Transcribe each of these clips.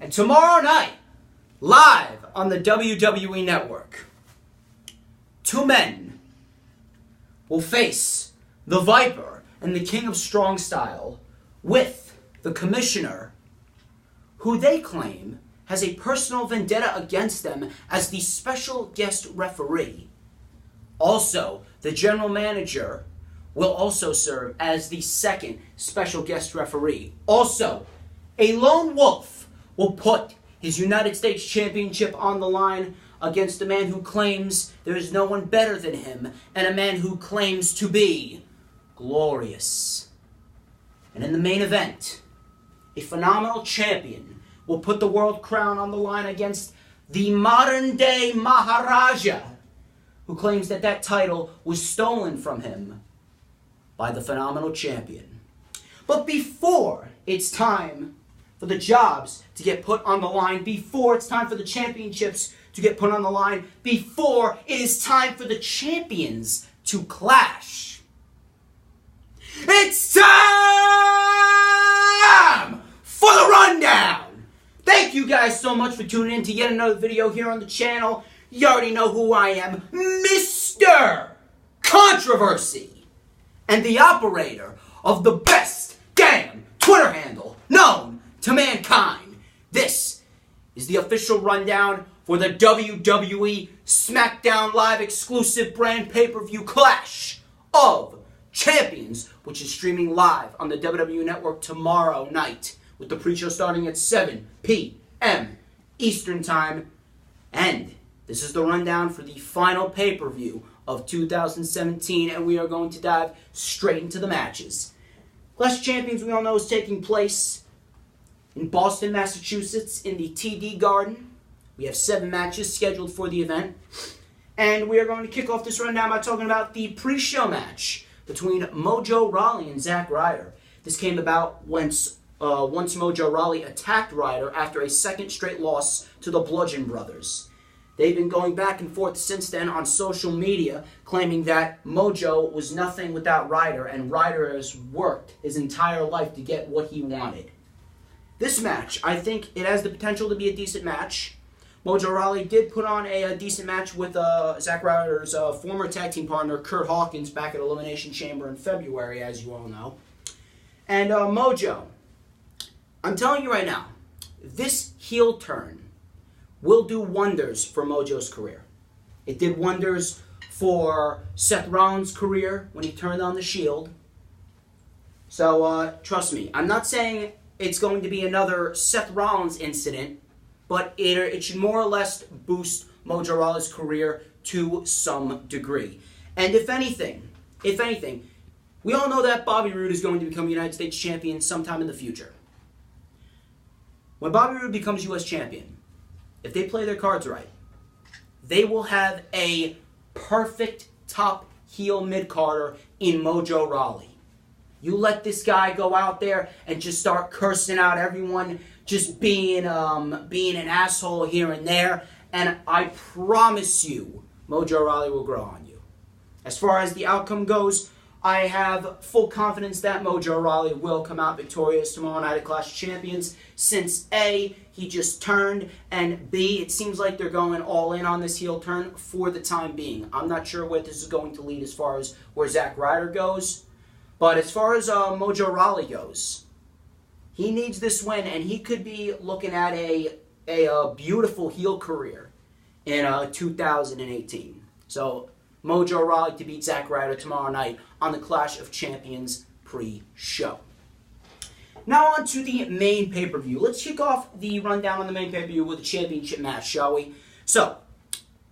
And tomorrow night, live on the WWE Network, two men will face the Viper and the King of Strong Style with the Commissioner, who they claim has a personal vendetta against them as the special guest referee. Also, the General Manager will also serve as the second special guest referee. Also, a lone wolf will put his United States Championship on the line against a man who claims there is no one better than him, and a man who claims to be glorious. And in the main event, a phenomenal champion will put the world crown on the line against the modern-day Maharaja, who claims that that title was stolen from him by the phenomenal champion. But before it's time for the jobs to get put on the line, before it's time for the championships to get put on the line, before it is time for the champions to clash, it's time for the rundown! Thank you guys so much for tuning in to yet another video here on the channel. You already know who I am, Mr. Controversy, and the operator of the best damn Twitter handle known to mankind. This is the official rundown for the WWE Smackdown Live exclusive brand pay-per-view Clash of Champions, which is streaming live on the WWE Network tomorrow night, with the pre-show starting at 7 p.m. Eastern Time. And this is the rundown for the final pay-per-view of 2017, and we are going to dive straight into the matches. Clash of Champions, we all know, is taking place in Boston, Massachusetts, in the TD Garden. We have 7 matches scheduled for the event, and we are going to kick off this rundown by talking about the pre-show match between Mojo Rawley and Zack Ryder. This came about once Mojo Rawley attacked Ryder after a second straight loss to the Bludgeon Brothers. They've been going back and forth since then on social media, claiming that Mojo was nothing without Ryder, and Ryder has worked his entire life to get what he wanted. This match, I think it has the potential to be a decent match. Mojo Rawley did put on a decent match with Zack Ryder's former tag team partner, Kurt Hawkins, back at Elimination Chamber in February, as you all know. And Mojo, I'm telling you right now, this heel turn will do wonders for Mojo's career. It did wonders for Seth Rollins' career when he turned on the Shield. So, trust me, I'm not saying it's going to be another Seth Rollins incident, but it should more or less boost Mojo Rawley's career to some degree. And if anything, we all know that Bobby Roode is going to become United States champion sometime in the future. When Bobby Roode becomes U.S. champion, if they play their cards right, they will have a perfect top heel mid-carder in Mojo Rawley. You let this guy go out there and just start cursing out everyone, just being an asshole here and there, and I promise you, Mojo Rawley will grow on you. As far as the outcome goes, I have full confidence that Mojo Rawley will come out victorious tomorrow night at Clash of Champions, since A, he just turned, and B, it seems like they're going all in on this heel turn for the time being. I'm not sure where this is going to lead as far as where Zack Ryder goes, but as far as Mojo Rawley goes, he needs this win, and he could be looking at a beautiful heel career in 2018. So, Mojo Rawley to beat Zack Ryder tomorrow night on the Clash of Champions pre-show. Now on to the main pay-per-view. Let's kick off the rundown on the main pay-per-view with a championship match, shall we? So,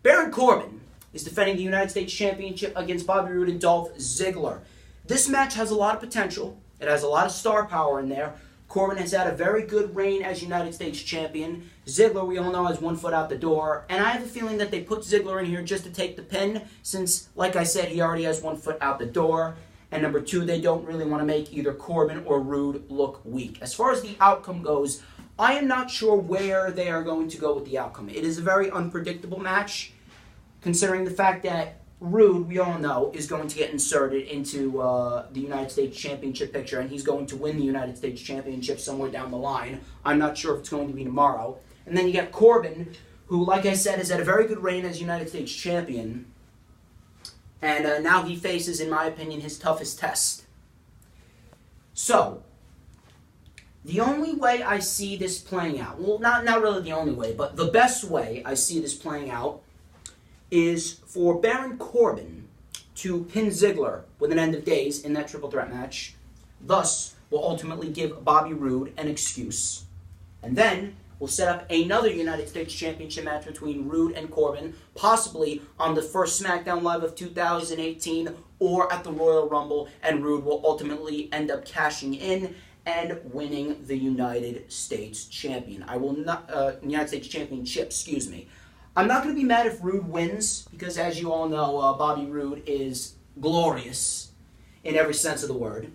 Baron Corbin is defending the United States Championship against Bobby Roode and Dolph Ziggler. This match has a lot of potential. It has a lot of star power in there. Corbin has had a very good reign as United States Champion. Ziggler, we all know, has one foot out the door. And I have a feeling that they put Ziggler in here just to take the pin, since, like I said, he already has one foot out the door. And number 2, they don't really want to make either Corbin or Roode look weak. As far as the outcome goes, I am not sure where they are going to go with the outcome. It is a very unpredictable match, considering the fact that Roode, we all know, is going to get inserted into the United States Championship picture, and he's going to win the United States Championship somewhere down the line. I'm not sure if it's going to be tomorrow. And then you got Corbin, who, like I said, has had a very good reign as United States Champion. And now he faces, in my opinion, his toughest test. So, the only way I see this playing out, well, not really the only way, but the best way I see this playing out is for Baron Corbin to pin Ziggler with an end of days in that triple threat match. Thus, will ultimately give Bobby Roode an excuse. And then, we'll set up another United States Championship match between Roode and Corbin, possibly on the first Smackdown Live of 2018 or at the Royal Rumble, and Roode will ultimately end up cashing in and winning the United States Champion. United States Championship, excuse me. I'm not going to be mad if Roode wins, because as you all know, Bobby Roode is glorious in every sense of the word.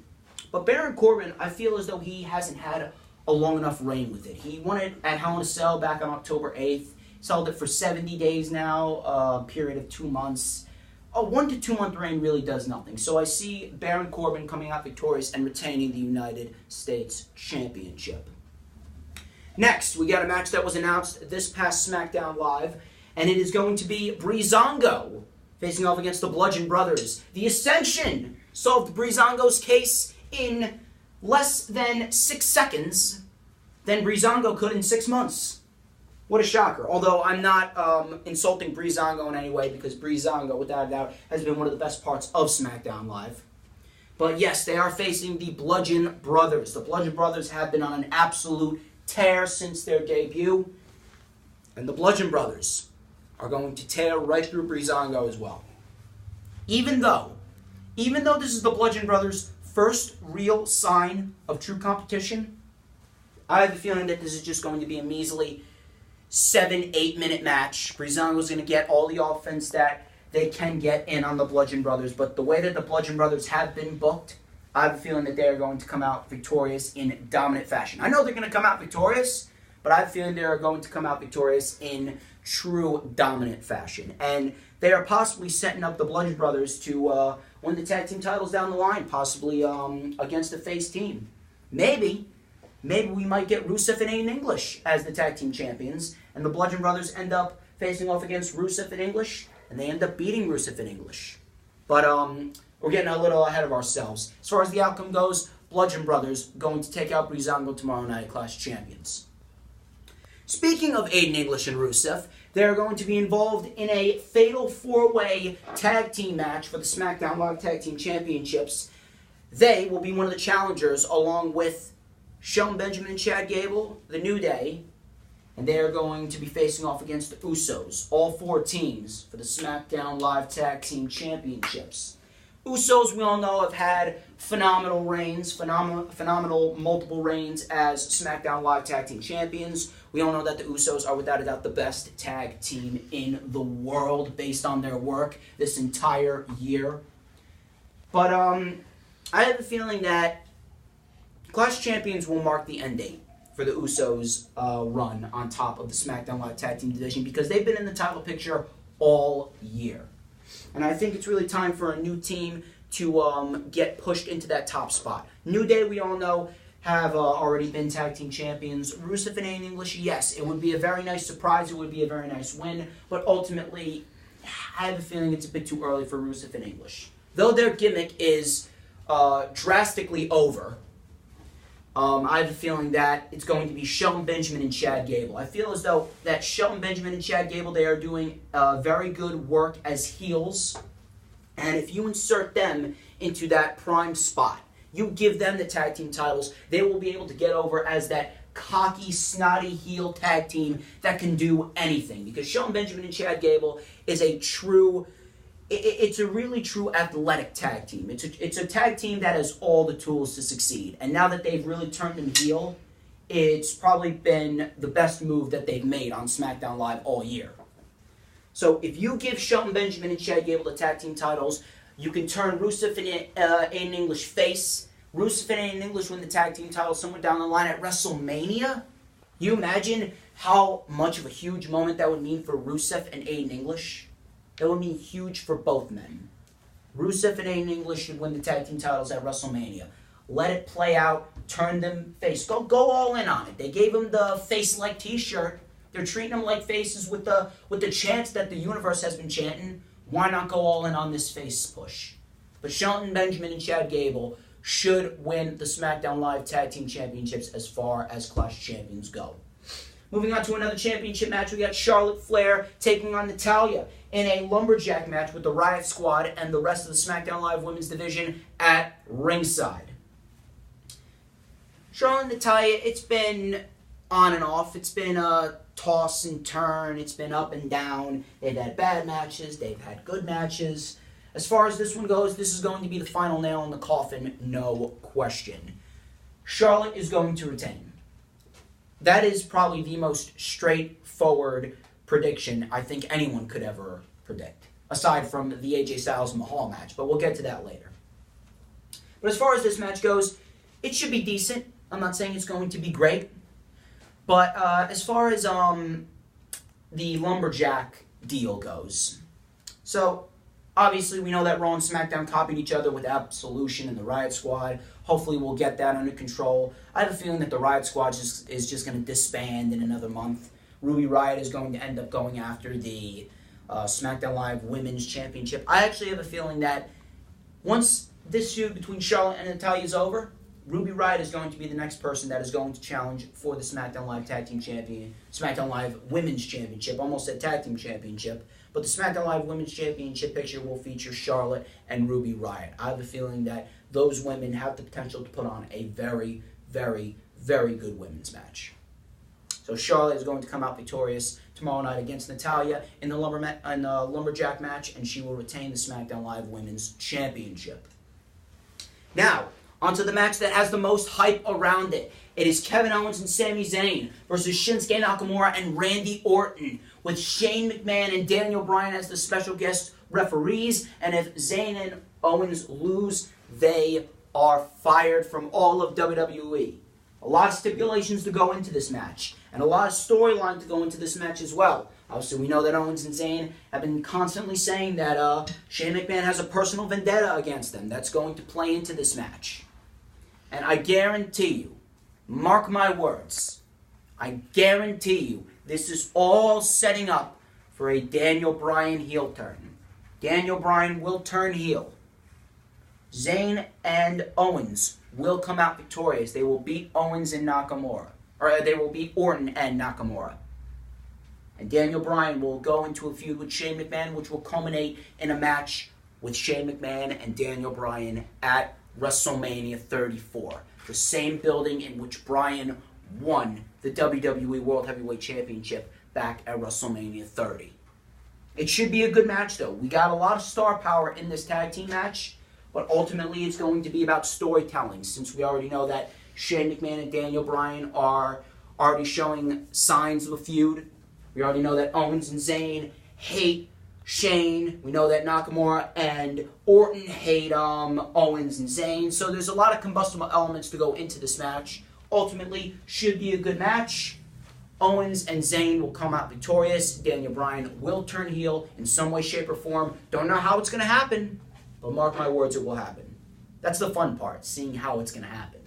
But Baron Corbin, I feel as though he hasn't had a long enough reign with it. He won it at Hell in a Cell back on October 8th. He's held it for 70 days now, a period of 2 months. A 1 to 2 month reign really does nothing. So I see Baron Corbin coming out victorious and retaining the United States Championship. Next, we got a match that was announced this past SmackDown Live, and it is going to be Breezango facing off against the Bludgeon Brothers. The Ascension solved Breezango's case in less than 6 seconds than Breezango could in 6 months. What a shocker. Although I'm not insulting Breezango in any way, because Breezango, without a doubt, has been one of the best parts of SmackDown Live. But yes, they are facing the Bludgeon Brothers. The Bludgeon Brothers have been on an absolute tear since their debut. And the Bludgeon Brothers are going to tear right through Breezango as well. Even though this is the Bludgeon Brothers' first real sign of true competition, I have a feeling that this is just going to be a measly 7-8 minute match. Breezango's going to get all the offense that they can get in on the Bludgeon Brothers, but the way that the Bludgeon Brothers have been booked, I have a feeling that they are going to come out victorious in dominant fashion. I know they're going to come out victorious, but I have a feeling they are going to come out victorious in true dominant fashion. And they are possibly setting up the Bludgeon Brothers to win the tag team titles down the line, possibly against a face team. Maybe we might get Rusev and Aiden English as the tag team champions, and the Bludgeon Brothers end up facing off against Rusev and English, and they end up beating Rusev and English. But we're getting a little ahead of ourselves. As far as the outcome goes, Bludgeon Brothers going to take out Breezango tomorrow night at Clash of Champions. Speaking of Aiden English and Rusev, they're going to be involved in a fatal 4-way tag team match for the SmackDown Live Tag Team Championships. They will be one of the challengers along with Shelton Benjamin and Chad Gable, the New Day, and they are going to be facing off against the Usos, all 4 teams for the SmackDown Live Tag Team Championships. Usos, we all know, have had phenomenal reigns, phenomenal multiple reigns as SmackDown Live Tag Team Champions. We all know that the Usos are without a doubt the best tag team in the world based on their work this entire year. But I have a feeling that Clash of Champions will mark the end date for the Usos' run on top of the SmackDown Live Tag Team division, because they've been in the title picture all year. And I think it's really time for a new team to get pushed into that top spot. New Day, we all know, have already been tag team champions. Rusev and Aiden English, yes, it would be a very nice surprise. It would be a very nice win. But ultimately, I have a feeling it's a bit too early for Rusev and English. Though their gimmick is drastically over, I have a feeling that it's going to be Shelton Benjamin and Chad Gable. I feel as though that Shelton Benjamin and Chad Gable, they are doing very good work as heels. And if you insert them into that prime spot, you give them the tag team titles, they will be able to get over as that cocky, snotty heel tag team that can do anything. Because Shelton Benjamin and Chad Gable is a true... It's a really true athletic tag team. It's a tag team that has all the tools to succeed. And now that they've really turned them heel, it's probably been the best move that they've made on SmackDown Live all year. So if you give Shelton Benjamin and Chad Gable the tag team titles, you can turn Rusev and Aiden English face. Rusev and Aiden English win the tag team titles somewhere down the line at WrestleMania. You imagine how much of a huge moment that would mean for Rusev and Aiden English? It would be huge for both men. Rusev and Aiden English should win the tag team titles at WrestleMania. Let it play out. Turn them face. Go all in on it. They gave him the face-like T-shirt. They're treating them like faces with the chants that the universe has been chanting. Why not go all in on this face push? But Shelton Benjamin and Chad Gable should win the Smackdown Live Tag Team Championships as far as Clash of Champions go. Moving on to another championship match, we got Charlotte Flair taking on Natalya in a Lumberjack match with the Riot Squad and the rest of the SmackDown Live Women's Division at ringside. Charlotte and Natalya, it's been on and off. It's been a toss and turn. It's been up and down. They've had bad matches. They've had good matches. As far as this one goes, this is going to be the final nail in the coffin, no question. Charlotte is going to retain. That is probably the most straightforward prediction I think anyone could ever predict, aside from the AJ Styles and Mahal match, but we'll get to that later. But as far as this match goes, it should be decent. I'm not saying it's going to be great, but as far as the Lumberjack deal goes, so obviously we know that Raw and SmackDown copied each other with Absolution and the Riot Squad. Hopefully we'll get that under control. I have a feeling that the Riot Squad is just going to disband in another month. Ruby Riott is going to end up going after the SmackDown Live Women's Championship. I actually have a feeling that once this feud between Charlotte and Natalya is over, Ruby Riott is going to be the next person that is going to challenge for the SmackDown Live Tag Team Champion, SmackDown Live Women's Championship. Almost said Tag Team Championship. But the SmackDown Live Women's Championship picture will feature Charlotte and Ruby Riott. I have a feeling that those women have the potential to put on a very, very, very good women's match. So Charlotte is going to come out victorious tomorrow night against Natalya in the Lumberjack match, and she will retain the SmackDown Live Women's Championship. Now, onto the match that has the most hype around it. It is Kevin Owens and Sami Zayn versus Shinsuke Nakamura and Randy Orton, with Shane McMahon and Daniel Bryan as the special guest referees. And if Zayn and Owens lose, they are fired from all of WWE. A lot of stipulations to go into this match, and a lot of storyline to go into this match as well. Obviously, we know that Owens and Zayn have been constantly saying that Shane McMahon has a personal vendetta against them. That's going to play into this match. And I guarantee you, mark my words, I guarantee you, this is all setting up for a Daniel Bryan heel turn. Daniel Bryan will turn heel. Zayn and Owens will come out victorious. They will beat Owens and Nakamura. Or they will beat Orton and Nakamura. And Daniel Bryan will go into a feud with Shane McMahon, which will culminate in a match with Shane McMahon and Daniel Bryan at WrestleMania 34. The same building in which Bryan won the WWE World Heavyweight Championship back at WrestleMania 30. It should be a good match, though. We got a lot of star power in this tag team match, but ultimately it's going to be about storytelling, since we already know that Shane McMahon and Daniel Bryan are already showing signs of a feud. We already know that Owens and Zayn hate Shane. We know that Nakamura and Orton hate Owens and Zayn. So there's a lot of combustible elements to go into this match. Ultimately, should be a good match. Owens and Zayn will come out victorious. Daniel Bryan will turn heel in some way, shape, or form. Don't know how it's going to happen, but mark my words, it will happen. That's the fun part, seeing how it's going to happen.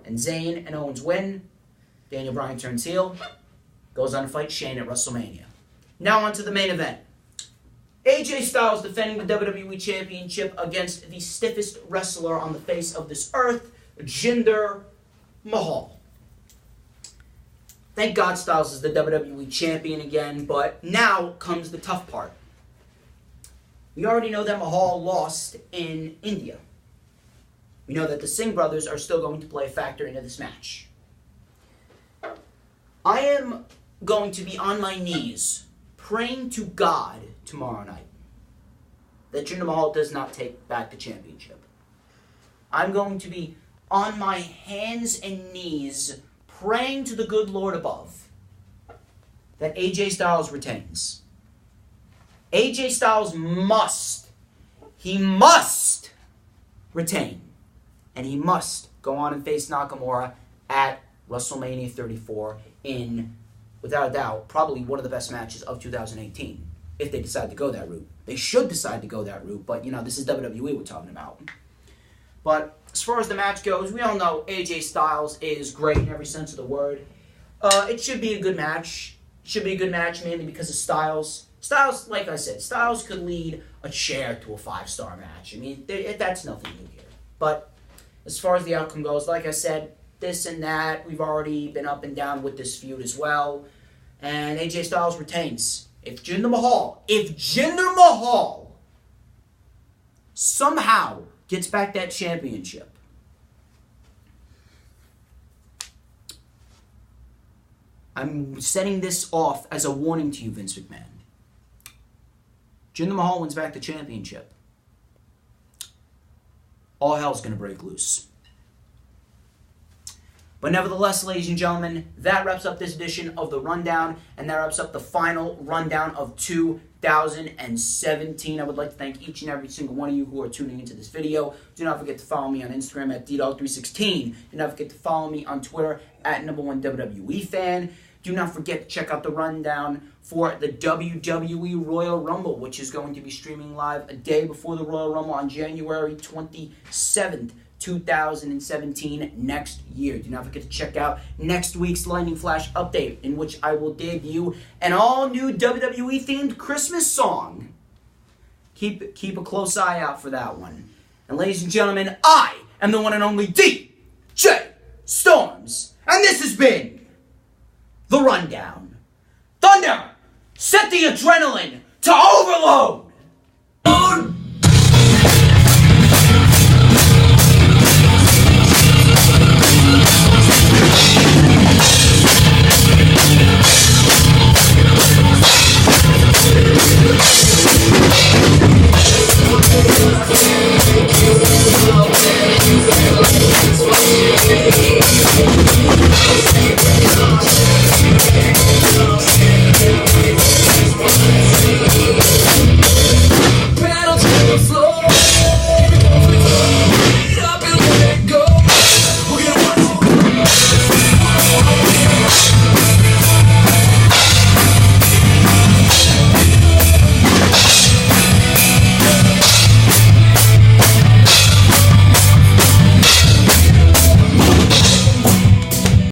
And Zayn and Owens win. Daniel Bryan turns heel. Goes on to fight Shane at WrestleMania. Now on to the main event. AJ Styles defending the WWE Championship against the stiffest wrestler on the face of this earth, Jinder Mahal. Thank God Styles is the WWE Champion again, but now comes the tough part. We already know that Mahal lost in India. We know that the Singh brothers are still going to play a factor into this match. I am going to be on my knees praying to God tomorrow night that Jinder Mahal does not take back the championship. I'm going to be on my hands and knees praying to the good Lord above that AJ Styles retains. AJ Styles must retain. And he must go on and face Nakamura at WrestleMania 34 in, without a doubt, probably one of the best matches of 2018. if they decide to go that route. They should decide to go that route, but, this is WWE we're talking about. But as far as the match goes, we all know AJ Styles is great in every sense of the word. It should be a good match. It should be a good match mainly because of Styles. Styles, like I said, Styles could lead a chair to a 5-star match. I mean, that's nothing new here. But as far as the outcome goes, like I said, this and that, we've already been up and down with this feud as well. And AJ Styles retains. If Jinder Mahal somehow gets back that championship, I'm setting this off as a warning to you, Vince McMahon. Jinder Mahal wins back the championship. All hell's going to break loose. But nevertheless, ladies and gentlemen, that wraps up this edition of The Rundown, and that wraps up the final rundown of 2017. I would like to thank each and every single one of you who are tuning into this video. Do not forget to follow me on Instagram at ddog316. Do not forget to follow me on Twitter at #1 WWE fan. Do not forget to check out the rundown for the WWE Royal Rumble, which is going to be streaming live a day before the Royal Rumble on January 27th. 2017 next year. Do not forget to check out next week's Lightning Flash update, in which I will debut an all-new WWE-themed Christmas song. Keep a close eye out for that one. And ladies and gentlemen, I am the one and only DJ Storms, and this has been The Rundown. Thunder, set the adrenaline to overload!